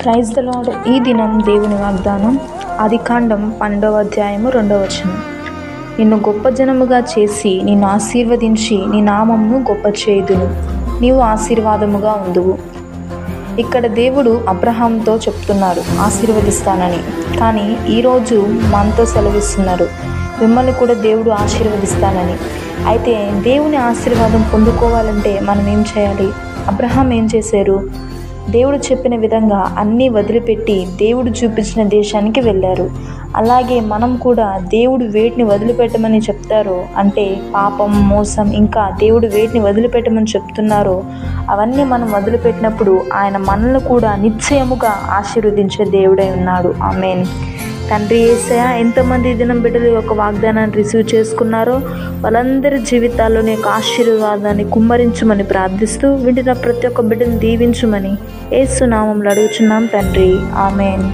Praise the lord. ఈ దినం దేవుని వాగ్దానం ఆదికాండం 12వ అధ్యాయము 2వ వచనం. నిన్ను గొప్ప జనముగా చేసి నిన్ను ఆశీర్వదించి నీ నామమును గొప్ప చేయుదును, నీవు ఆశీర్వాదముగా ఉందువు. ఇక్కడ దేవుడు అబ్రహాంతో చెప్తున్నారు ఆశీర్వదిస్తానని, కానీ ఈరోజు మనతో సెలవిస్తున్నారు మిమ్మల్ని కూడా దేవుడు ఆశీర్వదిస్తానని. అయితే దేవుని ఆశీర్వాదం పొందుకోవాలంటే మనం ఏం చేయాలి? అబ్రహాం ఏం చేశారు? దేవుడు చెప్పిన విధంగా అన్నీ వదిలిపెట్టి దేవుడు చూపించిన దేశానికి వెళ్ళారు. అలాగే మనం కూడా దేవుడు వేటిని వదిలిపెట్టమని చెప్తారో, అంటే పాపం, మోసం, ఇంకా దేవుడు వేటిని వదిలిపెట్టమని చెప్తున్నారో అవన్నీ మనం వదిలిపెట్టినప్పుడు ఆయన మనల్ని కూడా నిశ్చయముగా ఆశీర్వదించే దేవుడై ఉన్నాడు. ఆమేన్. తండ్రి యేసయ్య, ఎంతమంది దినం బిడ్డలు యొక్క వాగ్దానాన్ని రిసీవ్ చేసుకున్నారో వాళ్ళందరి జీవితాల్లో నీ యొక్క ఆశీర్వాదాన్ని కుమ్మరించమని ప్రార్థిస్తూ వింటున్న ప్రతి ఒక్క బిడ్డను దీవించమని యేసు నామములో అడుగుచున్నాం తండ్రి. ఆమేన్.